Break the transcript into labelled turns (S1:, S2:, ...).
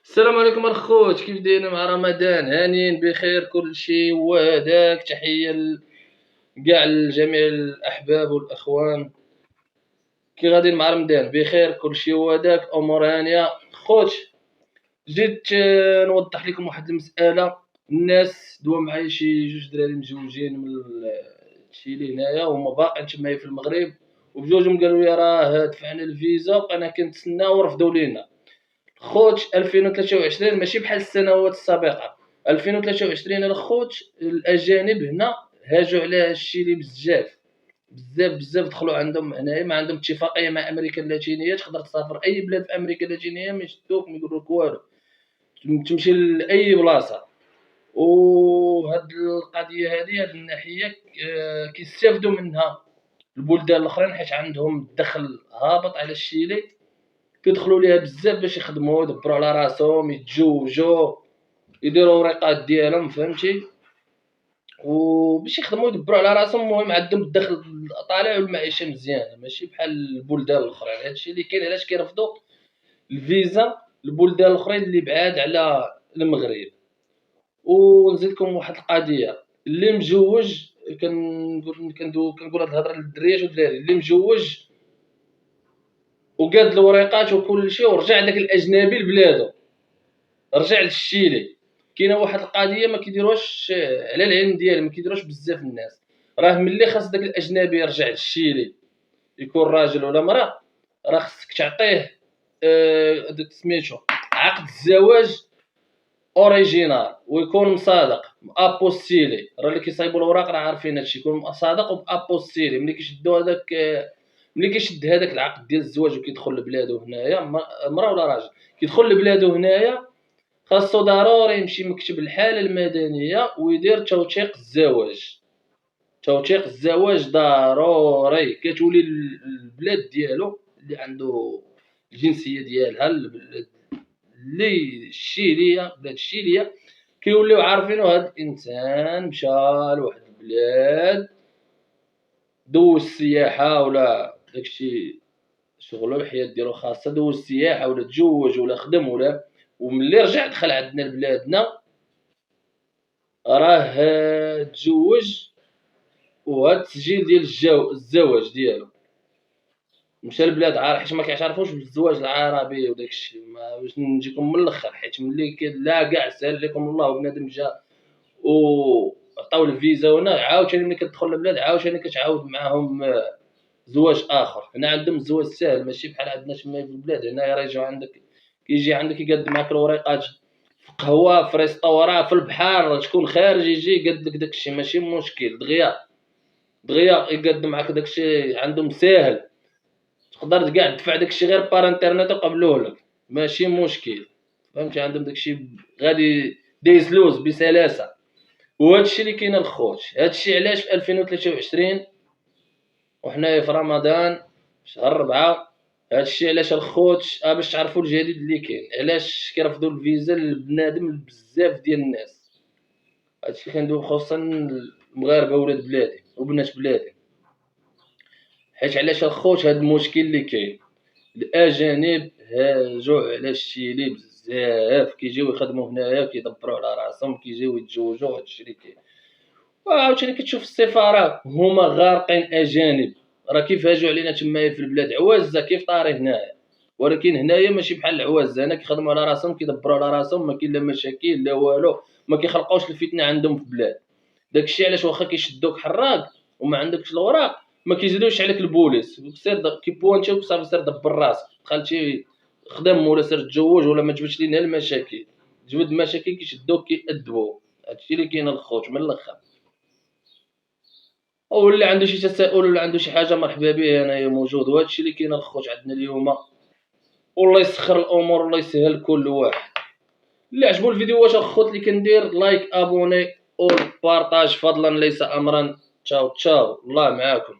S1: السلام عليكم الخوت، كيف دايرين مع رمضان؟ هانيين بخير كلشي وهداك. تحية لكاع الجميع الأحباب والأخوان. كي غاديين مع رمضان بخير كلشي وهداك، أمور هانية. خوت، جيت نوضح لكم واحد المسألة. الناس دوا معايا شي جوج دراري مزوجين من تشيلي هنايا، وهما باقيين تمايا في المغرب، وبجوجهم قالوا لي راه دفعنا الفيزا وبقينا كنتسناو ورفضوا لينا. خوت، 2023 ماشي بحال السنوات السابقة. 2023 الخوت الأجانب هنا هاجوا على هادشي لي بزاف بزاف دخلوا عندهم هنايا. ما عندهم اتفاقية مع أمريكا اللاتينية، تقدر تسافر أي بلاد في أمريكا اللاتينية ما يشدوك ما يقولولك والو، تمشي لأي بلاصة. وهاد القضية هاد الناحية كيستافدوا منها البلدان الآخرين، حيت عندهم الدخل هابط على الشيلي. كيدخلوا ليها بزاف باش يخدموا، يدبروا على راسهم، يتزوجوا، يديروا الوريقات ديالهم، فهمتي، وباش يخدموا يدبروا على راسهم. المهم عندهم الدخل طالع والمعيشه مزيانه، ماشي بحال البلدان الاخرين. هادشي اللي كاين علاش كيرفضوا الفيزا البلدان الاخرين اللي بعاد على المغرب. ونزيدكم واحد القضيه، اللي مجوج كنقول هاد الهضره للدريات والدراري، اللي مجوج وقاد الوريقات وكل شيء ورجع داك الاجنبي لبلادو، رجع للشيلي. كاينه واحد القضيه ما كيديروهاش على العلم ديالي، ما كيديروهاش بزاف الناس. راه ملي خاص داك الاجنبي يرجع للشيلي، يكون راجل ولا مراه، راه خصك تعطيه داك سميتو عقد الزواج اوريجينال، ويكون مصادق ابوستيلي. راه اللي كيصايبوا الاوراق راه عارفين هادشي، يكون مصادق وابوستيلي. ملي كيشدوا هذاك ملي كيشد هذاك العقد ديال الزواج وكيدخل لبلادو هنايا، مراه ولا راجل كيدخل لبلادو هنايا، خاصو ضروري يمشي مكتب الحالة المدنية ويدير توثيق الزواج. توثيق الزواج ضروري. كتولي البلاد ديالو اللي عنده الجنسية ديالها، البلاد اللي الشيلية، بلاد الشيلية، كيوليو عارفينو هاد الانسان مشى لواحد البلاد، دوز السياحة ولا داكشي شغلو الحياة ديالو خاصة، دوز السياحة ولا تزوج ولا خدم ولا، وملي رجع دخل عندنا لبلادنا راه تزوج، وهاد التسجيل ديال الزواج ديالو مشى لبلاد حيت ما كيعترفوش بالزواج العربي وداكشي. ما باش نجيكم من الاخر، حيت ملي لا كاع سهل لكم الله وبنادم جا وعطاو الفيزا هنا، عاوتاني ملي كتدخل للبلاد عاوتاني كتعاود معاهم زواج اخر. هنا عندهم الزواج ساهل، ماشي بحال عندنا تما في البلاد. هنايا راه يجيو عندك، كيجي عندك يقاد معاك الوريقات في قهوه، في ريستوران، في البحر، تكون خارج يجي يقاد لك داكشي ماشي مشكل. دغيا يقاد معاك داكشي، عندهم ساهل، تقدر كاع تدفع داكشي غير بار انترنيت وقبلوه لك، ماشي مشكل. فهمتي، عندهم داكشي غادي ديزلوز بسلاسه. وهادشي اللي كاين الخوت. هادشي علاش في 2023 وحنايا في رمضان شهر 4، هادشي علاش الخوت باش تعرفوا الجديد اللي كاين، علاش كيرفضوا الفيزا لبنادم بزاف ديال الناس. هادشي كندوي خصوصا المغاربه ولاد بلادي وبنات بلادي. حيت علاش الخوت هاد المشكل اللي كاين، الاجانب هاجوا على الشيلي بزاف، كيجيو يخدموا هنايا، كيدبروا على راسهم، كيجيو يتزوجوا. هادشي اللي كاين. وعاوتاني كتشوف السفاره هما غارقين اجانب. راه كيف هاجوا علينا تمايا في البلاد عوازه كيف طاري هنايا، ولكن هنايا ماشي بحال العوازه. هنا كيخدموا على راسهم، كيدبروا على راسهم، ما كاين لا مشاكل لا والو، ما كيخلقوش الفتنه عندهم في البلاد. داكشي علاش واخا كيشدوك حراك وما عندكش الاوراق، ما كيزيدوش عليك البوليس، سير كيبوانتيوك صافي، سير دبر راسك. دخلتي خدم ولا سير تزوج ولا ما جبتش لينا المشاكل، جبد المشاكل كيشدوك كيأدبوك. هادشي اللي كاين الخوت من الاخر. او اللي عنده شي تساؤل ولا عنده شي حاجه مرحبا به، انايا موجود. وهادشي اللي كاين الخوت عندنا اليوم. والله يسخر الامور والله يسهل كل واحد. اللي عجبو الفيديوهات الخوت اللي كندير لايك ابوني او بارطاج فضلا ليس امرا. تشاو تشاو، الله معاكم.